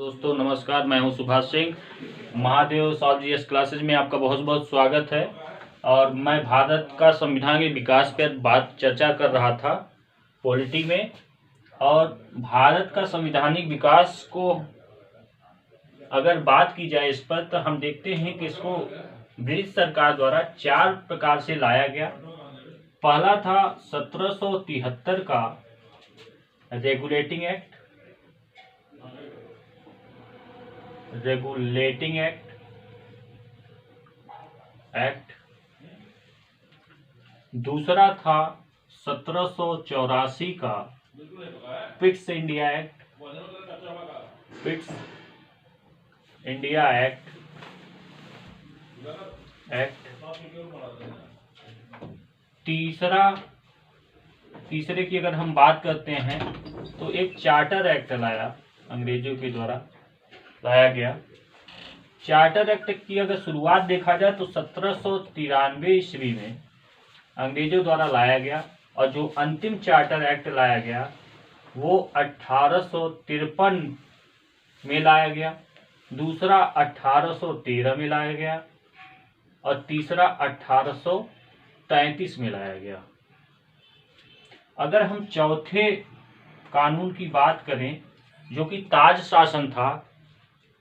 दोस्तों नमस्कार, मैं हूं Subhash Singh. Mahadev solve GS classes में आपका बहुत बहुत स्वागत है। और मैं भारत का संविधान के विकास पर चर्चा कर रहा था पॉलिटी में। और भारत का संवैधानिक विकास को अगर बात की जाए इस पर, तो हम देखते हैं कि इसको ब्रिटिश सरकार द्वारा 4 प्रकार से लाया गया। पहला था 1773 का रेगुलेटिंग एक्ट। दूसरा था 1784 का पिट्स इंडिया एक्ट। तीसरे की अगर हम बात करते हैं तो एक चार्टर एक्ट लाया, अंग्रेजों के द्वारा लाया गया। चार्टर एक्ट की अगर शुरुआत देखा जाए तो 1793 ईस्वी में अंग्रेजों द्वारा लाया गया, और जो अंतिम चार्टर एक्ट लाया गया वो 1853 में लाया गया। दूसरा 1813 में लाया गया और तीसरा 1833 में लाया गया। अगर हम चौथे कानून की बात करें जो कि ताज शासन था,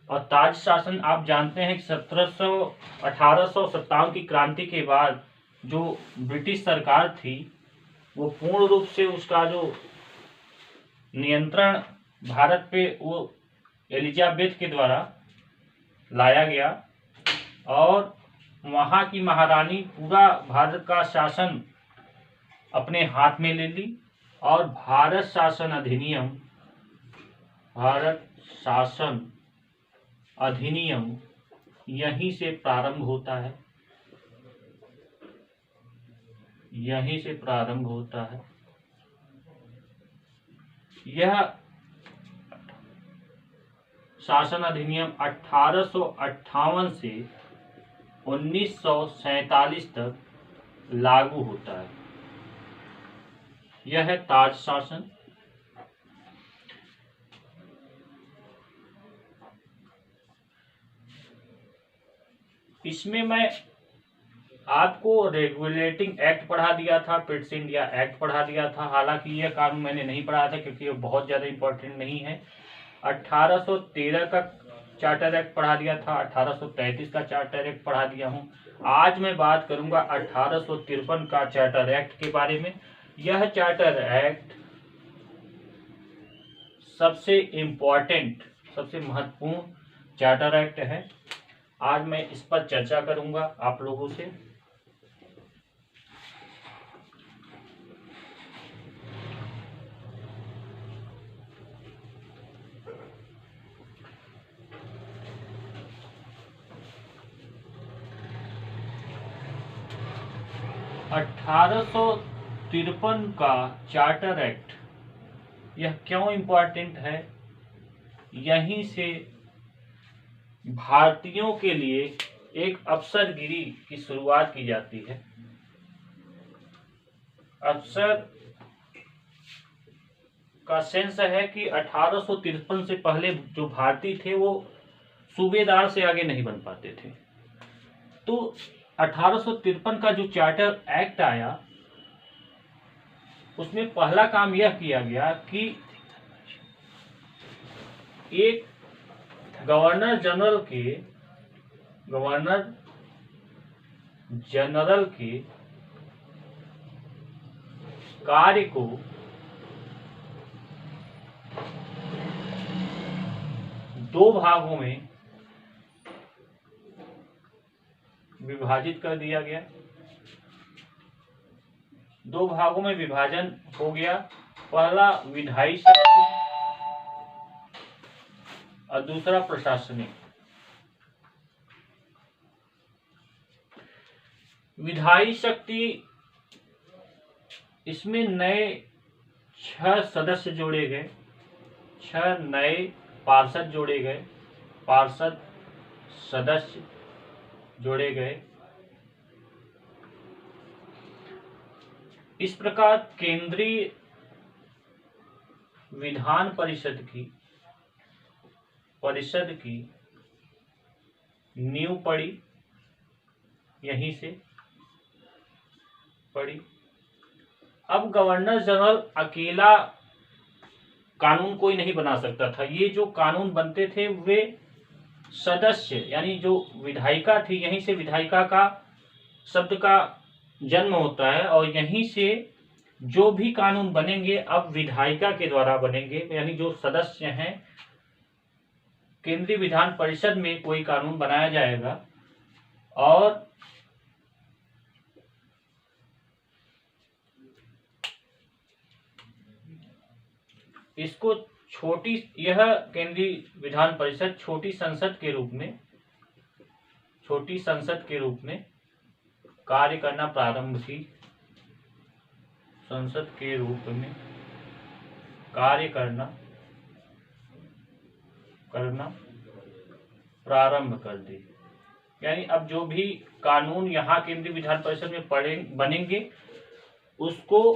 और ताज शासन आप जानते हैं कि 1857 की क्रांति के बाद जो ब्रिटिश सरकार थी वो पूर्ण रूप से उसका जो नियंत्रण भारत पे वो एलिजाबेथ के द्वारा लाया गया, और वहाँ की महारानी पूरा भारत का शासन अपने हाथ में ले ली। और भारत शासन अधिनियम यहीं से प्रारंभ होता है। यह शासन अधिनियम 1858 से 1947 तक लागू होता है। यह है ताज शासन। इसमें मैं आपको रेगुलेटिंग एक्ट पढ़ा दिया था, पिट्स इंडिया एक्ट पढ़ा दिया था। हालांकि यह कानून मैंने नहीं पढ़ा था क्योंकि ये बहुत ज़्यादा इम्पोर्टेंट नहीं है। 1813 का चार्टर एक्ट पढ़ा दिया था, 1833 का चार्टर एक्ट पढ़ा दिया हूँ। आज मैं बात करूंगा 1853 का चार्टर एक्ट के बारे में। यह चार्टर एक्ट सबसे इम्पोर्टेंट, सबसे महत्वपूर्ण चार्टर एक्ट है। आज मैं इस पर चर्चा करूंगा आप लोगों से। अठारह का चार्टर एक्ट यह क्यों इम्पोर्टेंट है? यहीं से भारतीयों के लिए एक अफसरगिरी की शुरुआत की जाती है। अफसर का सेंस है कि 1853 से पहले जो भारतीय थे वो सूबेदार से आगे नहीं बन पाते थे। तो 1853 का जो चार्टर एक्ट आया उसमें पहला काम यह किया गया कि एक गवर्नर जनरल के कार्य को दो भागों में विभाजित कर दिया गया। दो भागों में विभाजन हो गया। पहला विधायी शक्ति और दूसरा प्रशासनिक। विधायी शक्ति, इसमें नए 6 सदस्य जोड़े गए, 6 नए पार्षद जोड़े गए, पार्षद सदस्य जोड़े गए। इस प्रकार केंद्रीय विधान परिषद की परिषद की नींव पड़ी, यहीं से पड़ी। अब गवर्नर जनरल अकेला कानून कोई नहीं बना सकता था। ये जो कानून बनते थे वे सदस्य यानी जो विधायिका थी, यहीं से विधायिका का शब्द का जन्म होता है और यहीं से जो भी कानून बनेंगे अब विधायिका के द्वारा बनेंगे। यानी जो सदस्य हैं, केंद्रीय विधान परिषद में कोई कानून बनाया जाएगा और इसको यह केंद्रीय विधान परिषद छोटी संसद के रूप में कार्य करना प्रारंभ की। संसद के रूप में कार्य करना प्रारंभ कर दी। यानी अब जो भी कानून यहाँ केंद्रीय विधान परिषद में बनेंगे उसको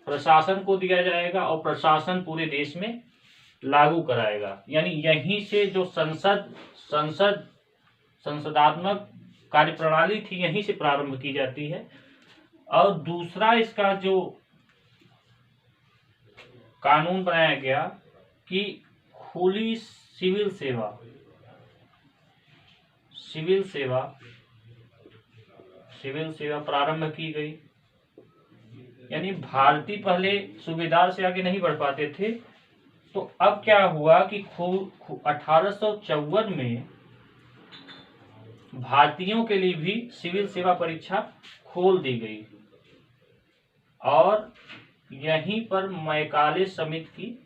प्रशासन को दिया जाएगा और प्रशासन पूरे देश में लागू कराएगा। यानी यहीं से जो संसदात्मक कार्यप्रणाली थी यहीं से प्रारंभ की जाती है। और दूसरा इसका जो कानून बनाया गया कि खुली सिविल सेवा प्रारंभ की गई। यानी भारतीय पहले सूबेदार से आगे नहीं बढ़ पाते थे, तो अब क्या हुआ कि 1854 में भारतीयों के लिए भी सिविल सेवा परीक्षा खोल दी गई और यहीं पर मैकाले समिति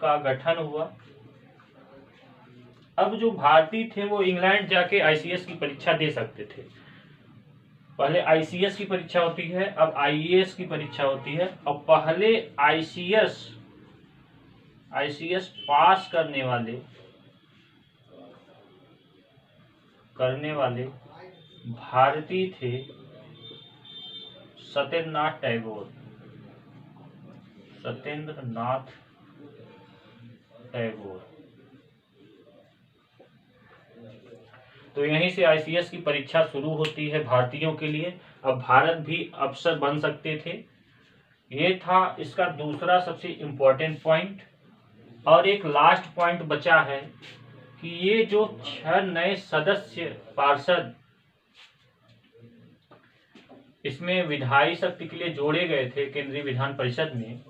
का गठन हुआ। अब जो भारतीय थे वो इंग्लैंड जाके आईसीएस की परीक्षा दे सकते थे। पहले आईसीएस की परीक्षा होती है, अब आईएएस की परीक्षा होती है। और पहले आईसीएस पास करने वाले भारतीय थे सत्येंद्रनाथ टैगोर। तो यहीं से आईसीएस की परीक्षा शुरू होती है भारतीयों के लिए। अब भारत भी अफसर बन सकते थे। ये था इसका दूसरा सबसे इम्पोर्टेंट पॉइंट। और एक लास्ट पॉइंट बचा है कि ये जो 6 नए सदस्य पार्षद इसमें विधायी शक्ति के लिए जोड़े गए थे केंद्रीय विधान परिषद में,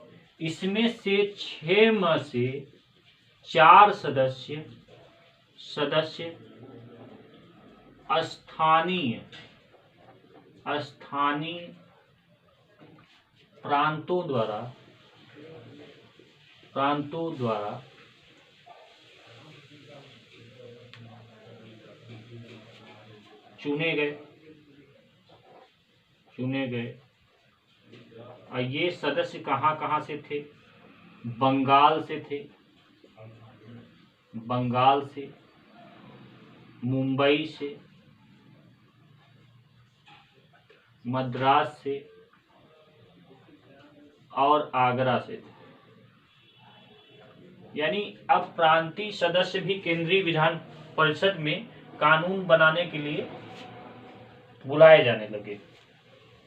इसमें से 6 में से 4 सदस्य स्थानीय प्रांतों द्वारा चुने गए। और ये सदस्य कहाँ से थे? बंगाल से, मुंबई से, मद्रास से और आगरा से थे। यानी अब प्रांतीय सदस्य भी केंद्रीय विधान परिषद में कानून बनाने के लिए बुलाए जाने लगे।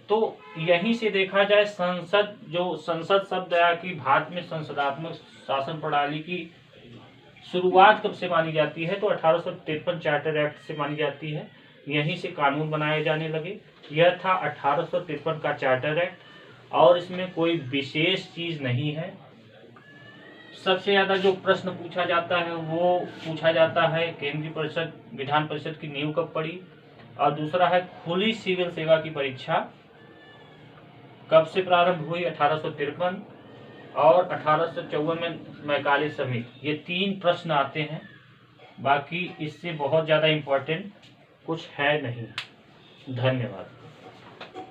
तो यहीं से देखा जाए संसद शब्द आया कि भारत में संसदात्मक शासन प्रणाली की शुरुआत कब से मानी जाती है? तो 1853 चार्टर एक्ट से मानी जाती है। यहीं से कानून बनाए जाने लगे। यह था 1853 का चार्टर एक्ट और इसमें कोई विशेष चीज नहीं है। सबसे ज्यादा जो प्रश्न पूछा जाता है वो पूछा जाता है केंद्रीय परिषद विधान परिषद की नींव कब पड़ी, और दूसरा है खुली सिविल सेवा की परीक्षा कब से प्रारंभ हुई? 1853 और 1854 में मैकाले समिति। ये 3 प्रश्न आते हैं। बाकी इससे बहुत ज्यादा इम्पोर्टेंट कुछ है नहीं। धन्यवाद।